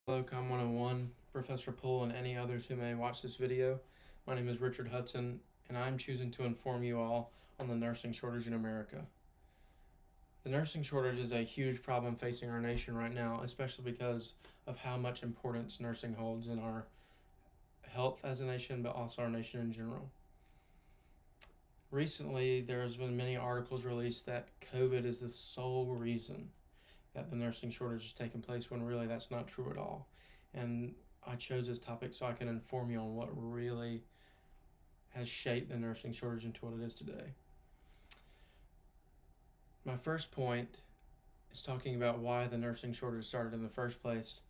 Hello, Com 101, Professor Poole, and any others who may watch this video. My name is Richard Hudson, and I'm choosing to inform you all on the nursing shortage in America. The nursing shortage is a huge problem facing our nation right now, especially because of how much importance nursing holds in our health as a nation, but also our nation in general. Recently, there has been many articles released that COVID is the sole reason that the nursing shortage is taking place, when really that's not true at all. And I chose this topic so I can inform you on what really has shaped the nursing shortage into what it is today. My first point is talking about why the nursing shortage started in the first place.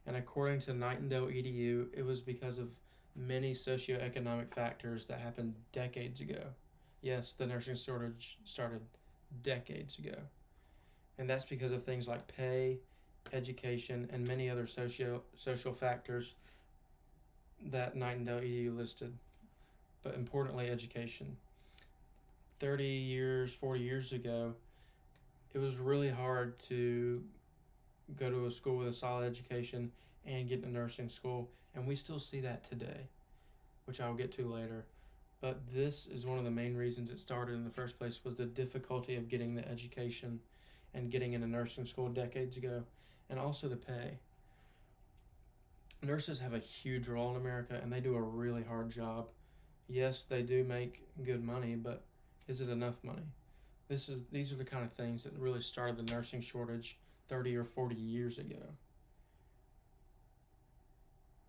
And according to Nightingale EDU, it was because of many socioeconomic factors that happened decades ago. Yes, the nursing shortage started decades ago. And that's because of things like pay, education, and many other social factors that Nightingale EDU listed. But importantly, education. 30 years, 40 years ago, it was really hard to go to a school with a solid education and get into nursing school, and we still see that today, which I'll get to later. But this is one of the main reasons it started in the first place, was the difficulty of getting the education and getting into nursing school decades ago, and also the pay. Nurses have a huge role in America, and they do a really hard job. Yes, they do make good money, but is it enough money? These are the kind of things that really started the nursing shortage 30 or 40 years ago.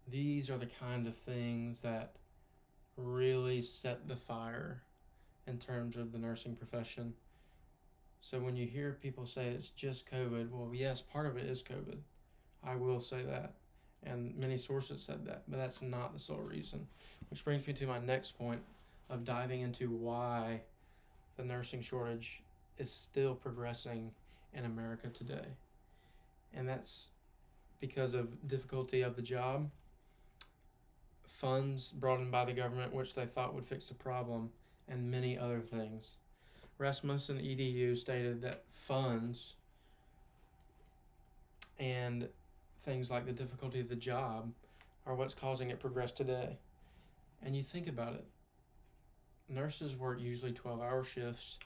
These are the kind of things that really set the fire in terms of the nursing profession. So when you hear people say it's just COVID, well, yes, part of it is COVID. I will say that. And many sources said that, but that's not the sole reason. Which brings me to my next point of diving into why the nursing shortage is still progressing in America today. And that's because of difficulty of the job, funds brought in by the government which they thought would fix the problem, and many other things. Rasmussen EDU stated that funds and things like the difficulty of the job are what's causing it progress today. And you think about it, nurses work usually 12-hour shifts,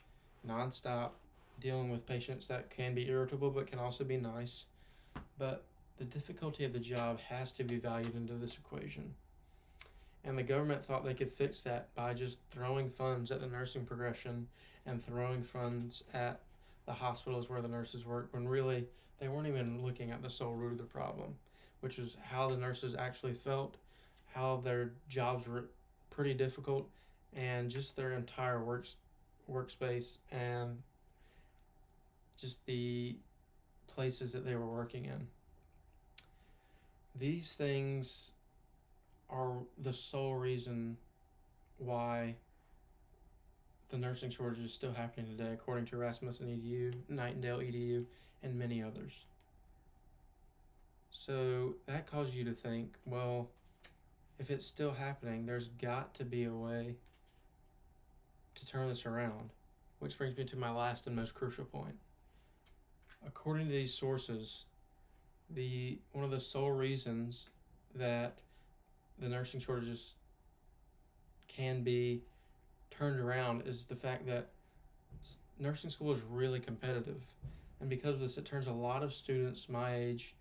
nonstop, dealing with patients that can be irritable but can also be nice. But the difficulty of the job has to be valued into this equation. And the government thought they could fix that by just throwing funds at the nursing progression and throwing funds at the hospitals where the nurses work, when really they weren't even looking at the sole root of the problem, which is how the nurses actually felt, how their jobs were pretty difficult, and just their entire workspace and just the places that they were working in. These things are the sole reason why the nursing shortage is still happening today, according to Rasmussen EDU, Nightingale EDU, and many others. So that causes you to think, well, if it's still happening, there's got to be a way to turn this around, which brings me to my last and most crucial point. According to these sources, one of the sole reasons that the nursing shortages can be turned around is the fact that nursing school is really competitive. And because of this, it turns a lot of students my age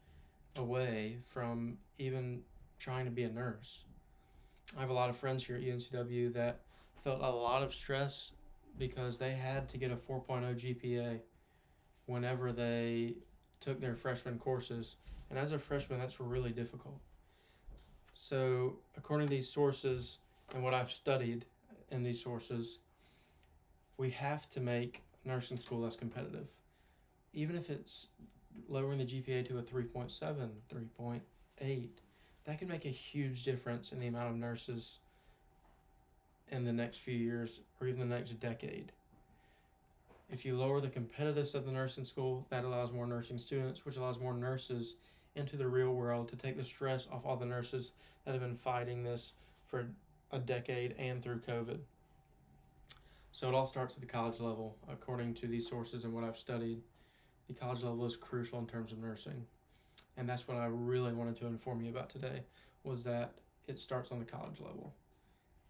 away from even trying to be a nurse. I have a lot of friends here at UNCW that felt a lot of stress because they had to get a 4.0 GPA whenever they took their freshman courses. And as a freshman, that's really difficult. So according to these sources and what I've studied in these sources, we have to make nursing school less competitive. Even if it's lowering the GPA to a 3.7, 3.8, that can make a huge difference in the amount of nurses in the next few years or even the next decade. If you lower the competitiveness of the nursing school, that allows more nursing students, which allows more nurses into the real world to take the stress off all the nurses that have been fighting this for a decade and through COVID. So it all starts at the college level. According to these sources and what I've studied, the college level is crucial in terms of nursing. And that's what I really wanted to inform you about today, was that it starts on the college level.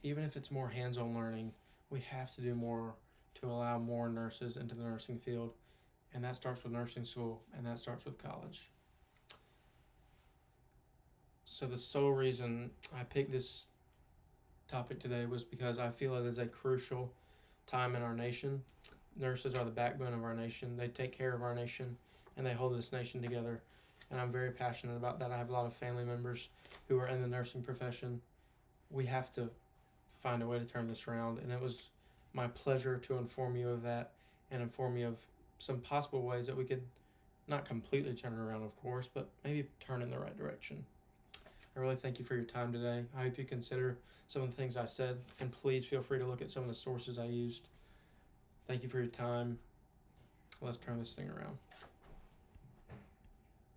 Even if it's more hands-on learning, we have to do more to allow more nurses into the nursing field. And that starts with nursing school, and that starts with college. So the sole reason I picked this topic today was because I feel it is a crucial time in our nation. Nurses are the backbone of our nation. They take care of our nation, and they hold this nation together. And I'm very passionate about that. I have a lot of family members who are in the nursing profession. We have to find a way to turn this around, and it was my pleasure to inform you of that and inform you of some possible ways that we could not completely turn it around, of course, but maybe turn in the right direction. I really thank you for your time today. I hope you consider some of the things I said, and please feel free to look at some of the sources I used. Thank you for your time. Let's turn this thing around.